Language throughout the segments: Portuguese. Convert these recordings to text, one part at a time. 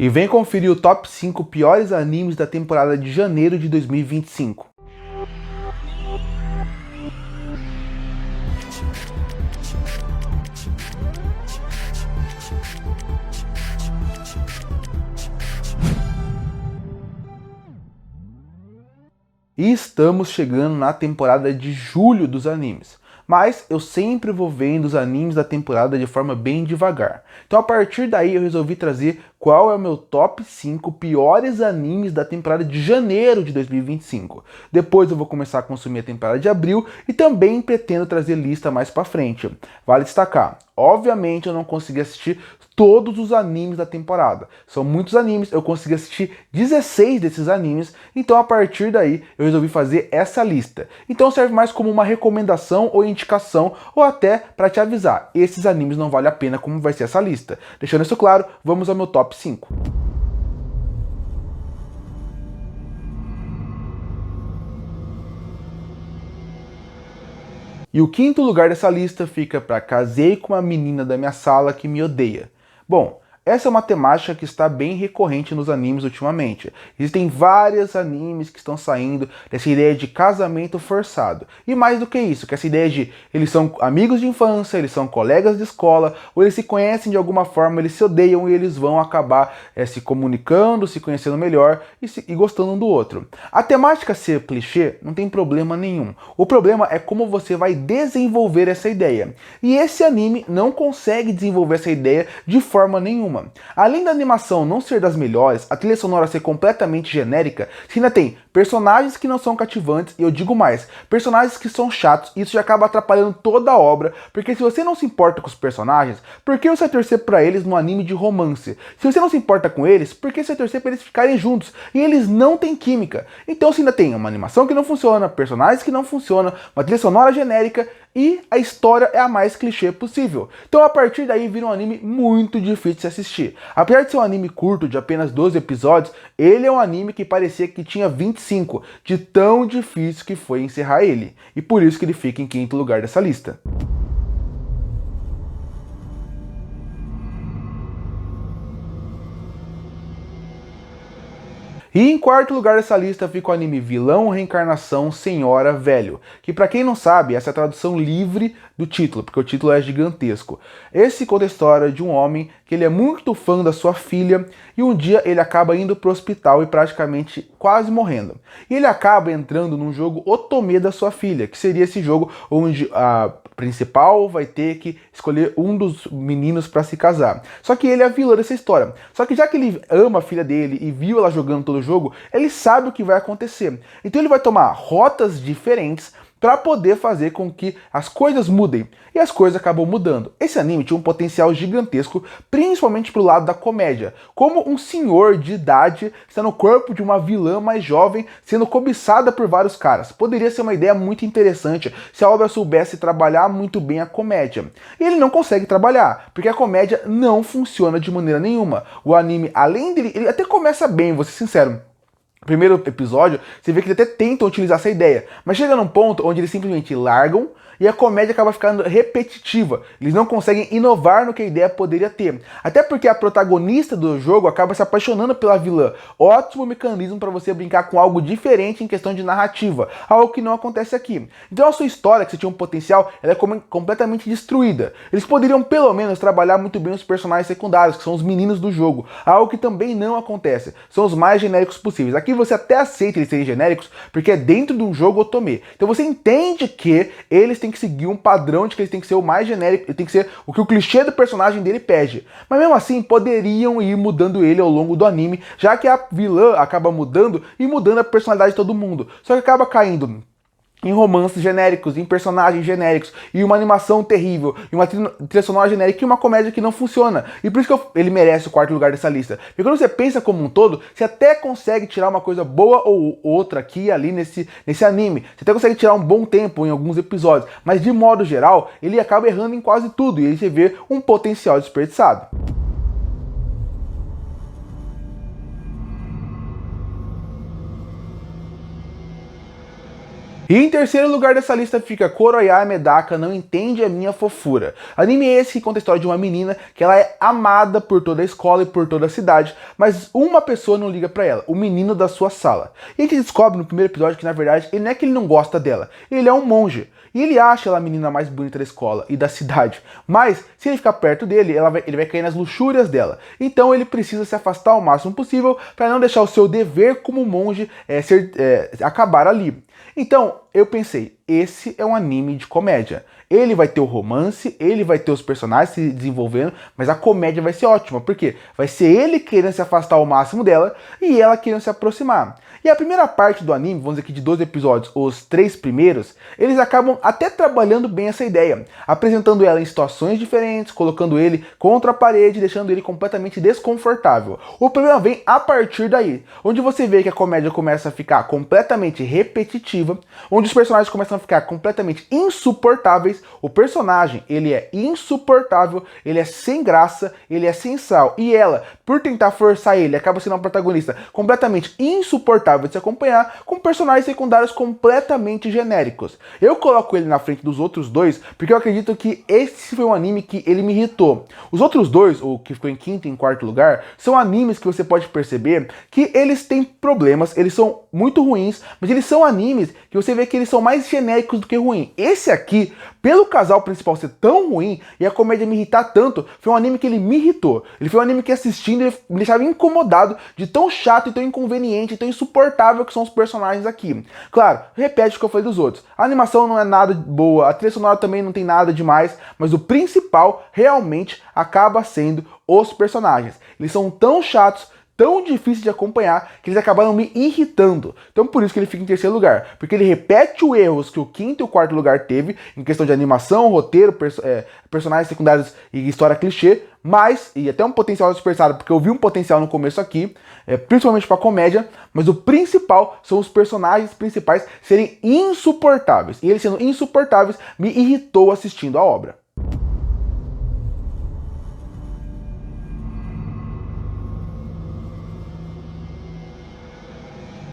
E vem conferir o top 5 piores animes da temporada de janeiro de 2025. E estamos chegando na temporada de julho dos animes. Mas eu sempre vou vendo os animes da temporada de forma bem devagar. Então a partir daí eu resolvi trazer qual é o meu top 5 piores animes da temporada de janeiro de 2025. Depois eu vou começar a consumir a temporada de abril e também pretendo trazer lista mais pra frente. Vale destacar, obviamente eu não consegui assistir todos os animes da temporada. São muitos animes, eu consegui assistir 16 desses animes, então a partir daí eu resolvi fazer essa lista. Então serve mais como uma recomendação ou indicação, ou até para te avisar, esses animes não vale a pena como vai ser essa lista. Deixando isso claro, vamos ao meu top 5. E o quinto lugar dessa lista fica para Casei com uma menina da minha sala que me odeia. Bom, essa é uma temática que está bem recorrente nos animes ultimamente. Existem vários animes que estão saindo dessa ideia de casamento forçado. E mais do que isso, que essa ideia de eles são amigos de infância, eles são colegas de escola, ou eles se conhecem de alguma forma, eles se odeiam e eles vão acabar se comunicando, se conhecendo melhor e gostando um do outro. A temática ser clichê não tem problema nenhum. O problema é como você vai desenvolver essa ideia. E esse anime não consegue desenvolver essa ideia de forma nenhuma. Além da animação não ser das melhores, a trilha sonora ser completamente genérica, você ainda tem personagens que não são cativantes, e eu digo mais, personagens que são chatos, e isso já acaba atrapalhando toda a obra, porque se você não se importa com os personagens, por que você vai torcer pra eles no anime de romance? Se você não se importa com eles, por que você vai torcer pra eles ficarem juntos? E eles não têm química. Então você ainda tem uma animação que não funciona, personagens que não funcionam, uma trilha sonora genérica, e a história é a mais clichê possível. Então a partir daí vira um anime muito difícil de se assistir. Apesar de ser um anime curto, de apenas 12 episódios, ele é um anime que parecia que tinha 25, de tão difícil que foi encerrar ele. E por isso que ele fica em quinto lugar dessa lista. E em quarto lugar dessa lista fica o anime Vilão Reencarnação Senhora Velho, que pra quem não sabe, essa é a tradução livre do título, porque o título é gigantesco. Esse conta a história de um homem que ele é muito fã da sua filha e um dia ele acaba indo pro hospital e praticamente quase morrendo. E ele acaba entrando num jogo Otome da sua filha, que seria esse jogo onde a principal vai ter que escolher um dos meninos para se casar. Só que ele é a vilã dessa história. Só que já que ele ama a filha dele e viu ela jogando todo o jogo, ele sabe o que vai acontecer. Então ele vai tomar rotas diferentes para poder fazer com que as coisas mudem. E as coisas acabam mudando. Esse anime tinha um potencial gigantesco, principalmente pro lado da comédia. Como um senhor de idade está no corpo de uma vilã mais jovem, sendo cobiçada por vários caras. Poderia ser uma ideia muito interessante se a obra soubesse trabalhar muito bem a comédia. E ele não consegue trabalhar, porque a comédia não funciona de maneira nenhuma. O anime, além dele, ele até começa bem, vou ser sincero. Primeiro episódio, você vê que eles até tentam utilizar essa ideia, mas chega num ponto onde eles simplesmente largam e a comédia acaba ficando repetitiva. Eles não conseguem inovar no que a ideia poderia ter. Até porque a protagonista do jogo acaba se apaixonando pela vilã. Ótimo mecanismo para você brincar com algo diferente em questão de narrativa, algo que não acontece aqui. Então a sua história, que você tinha um potencial, ela é completamente destruída. Eles poderiam pelo menos trabalhar muito bem os personagens secundários, que são os meninos do jogo, algo que também não acontece. São os mais genéricos possíveis. Aqui você até aceita eles serem genéricos, porque é dentro do jogo Otome. Então você entende que eles têm que seguir um padrão de que eles têm que ser o mais genérico, tem que ser o que o clichê do personagem dele pede. Mas mesmo assim, poderiam ir mudando ele ao longo do anime, já que a vilã acaba mudando e mudando a personalidade de todo mundo. Só que acaba caindo em romances genéricos, em personagens genéricos, e uma animação terrível, e uma trilha sonora genérica, e uma comédia que não funciona. E por isso que ele merece o quarto lugar dessa lista. Porque quando você pensa como um todo, você até consegue tirar uma coisa boa ou outra aqui e ali nesse anime. Você até consegue tirar um bom tempo em alguns episódios. Mas de modo geral, ele acaba errando em quase tudo, e aí você vê um potencial desperdiçado. E em terceiro lugar dessa lista fica Koroya Medaka Não Entende a Minha Fofura. Anime esse que conta a história de uma menina que ela é amada por toda a escola e por toda a cidade, mas uma pessoa não liga pra ela, o menino da sua sala. E a gente descobre no primeiro episódio que na verdade ele não é que ele não gosta dela, ele é um monge. E ele acha ela a menina mais bonita da escola e da cidade. Mas, se ele ficar perto dele, ele vai cair nas luxúrias dela. Então ele precisa se afastar o máximo possível para não deixar o seu dever como monge acabar ali. Então, eu pensei, esse é um anime de comédia. Ele vai ter o romance, ele vai ter os personagens se desenvolvendo, mas a comédia vai ser ótima, porque vai ser ele querendo se afastar ao máximo dela e ela querendo se aproximar. E a primeira parte do anime, vamos dizer que de 12 episódios, os 3 primeiros, eles acabam até trabalhando bem essa ideia, apresentando ela em situações diferentes, colocando ele contra a parede, deixando ele completamente desconfortável. O problema vem a partir daí, onde você vê que a comédia começa a ficar completamente repetitiva, onde os personagens começam a ficar completamente insuportáveis. O personagem, ele é insuportável, ele é sem graça, ele é sem sal, e ela, por tentar forçar ele, acaba sendo uma protagonista completamente insuportável de se acompanhar, com personagens secundários completamente genéricos. Eu coloco ele na frente dos outros dois porque eu acredito que esse foi um anime que ele me irritou. Os outros dois, o que ficou em quinto e em quarto lugar, são animes que você pode perceber que eles têm problemas, eles são muito ruins, mas eles são animes que você vê que eles são mais genéricos do que ruins. Esse aqui, pelo casal principal ser tão ruim e a comédia me irritar tanto, foi um anime que ele me irritou. Ele foi um anime que assistindo ele me deixava incomodado de tão chato e tão inconveniente e tão insuportável que são os personagens aqui. Claro, repete o que eu falei dos outros. A animação não é nada boa, a trilha sonora também não tem nada demais, mas o principal realmente acaba sendo os personagens. Eles são tão chatos, tão difícil de acompanhar, que eles acabaram me irritando. Então por isso que ele fica em terceiro lugar, porque ele repete os erros que o quinto e o quarto lugar teve, em questão de animação, roteiro, personagens secundários e história clichê, mas, e até um potencial dispersado, porque eu vi um potencial no começo aqui, principalmente pra comédia, mas o principal são os personagens principais serem insuportáveis. E eles sendo insuportáveis, me irritou assistindo a obra.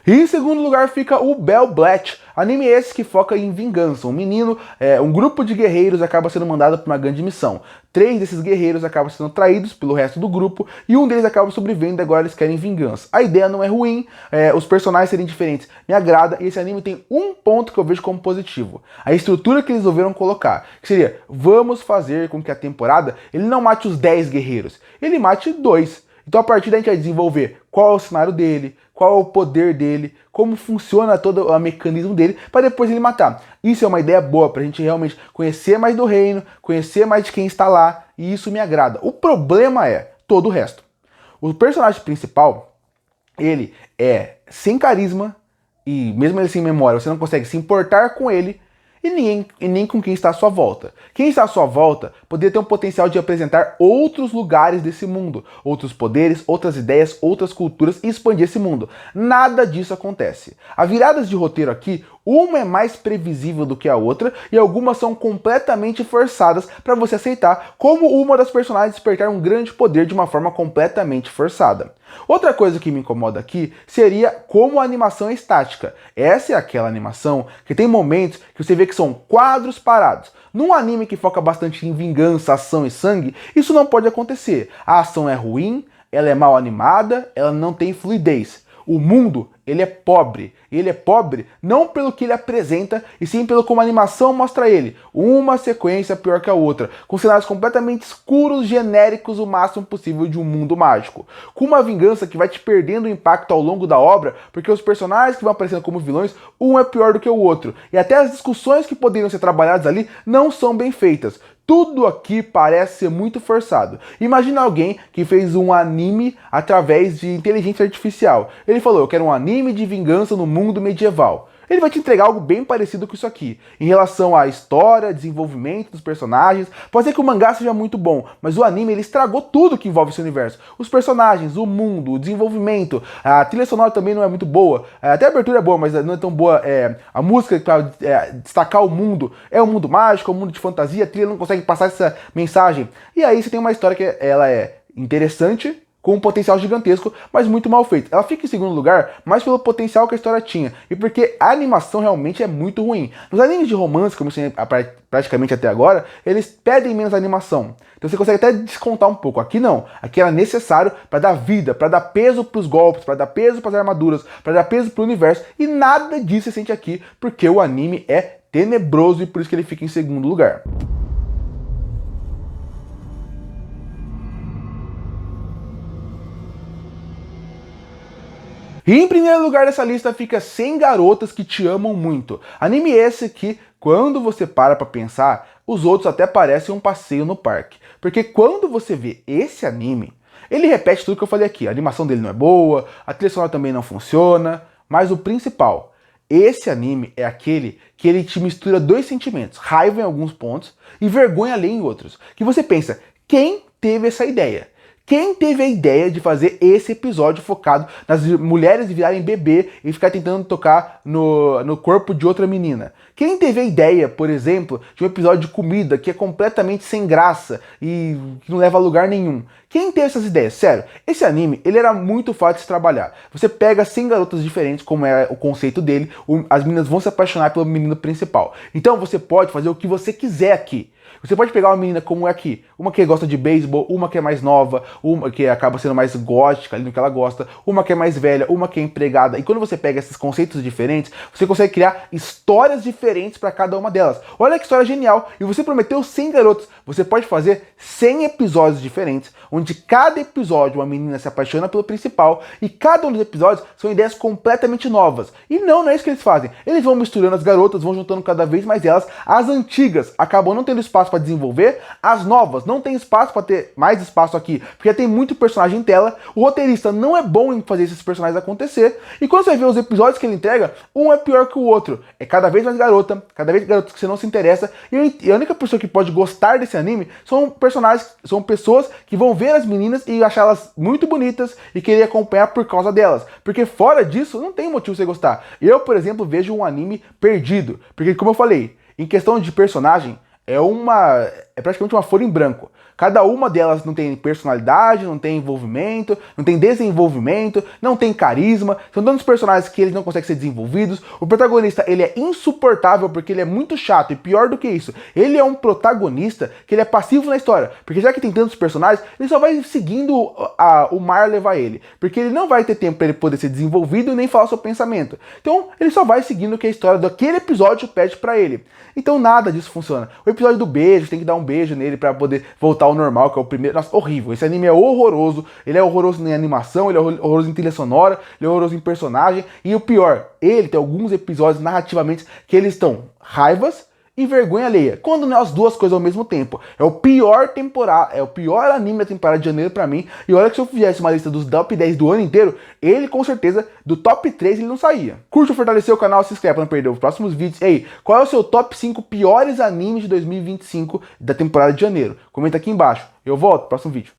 E em segundo lugar fica o Bell Black, anime esse que foca em vingança. Um menino, um grupo de guerreiros acaba sendo mandado para uma grande missão. 3 desses guerreiros acabam sendo traídos pelo resto do grupo e um deles acaba sobrevivendo e agora eles querem vingança. A ideia não é ruim, os personagens serem diferentes me agrada e esse anime tem um ponto que eu vejo como positivo. A estrutura que eles resolveram colocar, que seria, vamos fazer com que a temporada ele não mate os 10 guerreiros, ele mate 2. Então a partir daí a gente vai desenvolver qual é o cenário dele, qual é o poder dele, como funciona todo o mecanismo dele, para depois ele matar. Isso é uma ideia boa, para a gente realmente conhecer mais do reino, conhecer mais de quem está lá, e isso me agrada. O problema é todo o resto. O personagem principal, ele é sem carisma, e mesmo ele sem memória, você não consegue se importar com ele, e nem com quem está à sua volta. Quem está à sua volta poderia ter um potencial de apresentar outros lugares desse mundo, outros poderes, outras ideias, outras culturas e expandir esse mundo. Nada disso acontece. As viradas de roteiro aqui, uma é mais previsível do que a outra e algumas são completamente forçadas para você aceitar como uma das personagens despertar um grande poder de uma forma completamente forçada. Outra coisa que me incomoda aqui seria como a animação é estática. Essa é aquela animação que tem momentos que você vê que são quadros parados. Num anime que foca bastante em vingança, ação e sangue, isso não pode acontecer. A ação é ruim, ela é mal animada, ela não tem fluidez. O mundo, ele é pobre. Ele é pobre não pelo que ele apresenta, e sim pelo como a animação mostra ele. Uma sequência pior que a outra, com cenários completamente escuros, genéricos o máximo possível de um mundo mágico. Com uma vingança que vai te perdendo o impacto ao longo da obra, porque os personagens que vão aparecendo como vilões, um é pior do que o outro. E até as discussões que poderiam ser trabalhadas ali não são bem feitas. Tudo aqui parece ser muito forçado. Imagina alguém que fez um anime através de inteligência artificial. Ele falou, eu quero um anime de vingança no mundo medieval. Ele vai te entregar algo bem parecido com isso aqui. Em relação à história, desenvolvimento dos personagens, pode ser que o mangá seja muito bom, mas o anime ele estragou tudo que envolve esse universo. Os personagens, o mundo, o desenvolvimento, a trilha sonora também não é muito boa. Até a abertura é boa, mas não é tão boa. A música para destacar o mundo é um mundo mágico, é um mundo de fantasia, a trilha não consegue passar essa mensagem. E aí você tem uma história que ela é interessante, com um potencial gigantesco, mas muito mal feito. Ela fica em segundo lugar, mais pelo potencial que a história tinha, e porque a animação realmente é muito ruim. Nos animes de romance, como eu ensinei praticamente até agora, eles pedem menos animação. Então você consegue até descontar um pouco. Aqui não. Aqui era necessário para dar vida, para dar peso para os golpes, para dar peso para as armaduras, para dar peso para o universo, e nada disso você sente aqui, porque o anime é tenebroso e por isso que ele fica em segundo lugar. E em primeiro lugar dessa lista fica 100 Garotas que Te Amam Muito. Anime esse que, quando você para pra pensar, os outros até parecem um passeio no parque. Porque quando você vê esse anime, ele repete tudo que eu falei aqui. A animação dele não é boa, a trilha sonora também não funciona, mas o principal, esse anime é aquele que ele te mistura dois sentimentos, raiva em alguns pontos e vergonha alheia em outros. Que você pensa, quem teve essa ideia? Quem teve a ideia de fazer esse episódio focado nas mulheres virarem bebê e ficar tentando tocar no corpo de outra menina? Quem teve a ideia, por exemplo, de um episódio de comida que é completamente sem graça e que não leva a lugar nenhum? Quem teve essas ideias? Sério, esse anime, ele era muito fácil de trabalhar. Você pega 100 garotas diferentes, como é o conceito dele, as meninas vão se apaixonar pelo menino principal. Então você pode fazer o que você quiser aqui. Você pode pegar uma menina como é aqui, uma que gosta de beisebol, uma que é mais nova, uma que acaba sendo mais gótica ali no que ela gosta, uma que é mais velha, uma que é empregada. E quando você pega esses conceitos diferentes, você consegue criar histórias diferentes para cada uma delas. Olha que história genial! E você prometeu 100 garotos. Você pode fazer 100 episódios diferentes, onde cada episódio uma menina se apaixona pelo principal e cada um dos episódios são ideias completamente novas. E não é isso que eles fazem. Eles vão misturando as garotas, vão juntando cada vez mais elas. As antigas acabam não tendo espaço para desenvolver, as novas não tem espaço para ter mais espaço aqui, porque tem muito personagem em tela, o roteirista não é bom em fazer esses personagens acontecer, e quando você vê os episódios que ele entrega, um é pior que o outro, é cada vez mais garota, cada vez garota que você não se interessa, e a única pessoa que pode gostar desse anime são personagens, são pessoas que vão ver as meninas e achá-las muito bonitas e querer acompanhar por causa delas, porque fora disso não tem motivo você gostar. Eu, por exemplo, vejo um anime perdido, porque como eu falei, em questão de personagem, é praticamente uma folha em branco. Cada uma delas não tem personalidade, não tem envolvimento, não tem desenvolvimento, não tem carisma. São tantos personagens que eles não conseguem ser desenvolvidos. O protagonista, ele é insuportável porque ele é muito chato. E pior do que isso, ele é um protagonista que ele é passivo na história. Porque já que tem tantos personagens, ele só vai seguindo o mar levar ele. Porque ele não vai ter tempo para ele poder ser desenvolvido nem falar o seu pensamento. Então, ele só vai seguindo o que a história daquele episódio pede para ele. Então, nada disso funciona. O episódio do beijo, tem que dar um beijo nele para poder voltar ao normal, que é o primeiro. Nossa, horrível. Esse anime é horroroso. Ele é horroroso em animação, ele é horroroso em trilha sonora, ele é horroroso em personagem. E o pior, ele tem alguns episódios narrativamente que eles estão raivas e vergonha alheia. Quando não é as duas coisas ao mesmo tempo. É o pior temporada, é o pior anime da temporada de janeiro pra mim. E olha que se eu fizesse uma lista dos top 10 do ano inteiro, ele com certeza, do top 3 ele não saía. Curte, fortalecer o canal, se inscreve pra não perder os próximos vídeos. Ei, qual é o seu top 5 piores animes de 2025 da temporada de janeiro? Comenta aqui embaixo. Eu volto no próximo vídeo.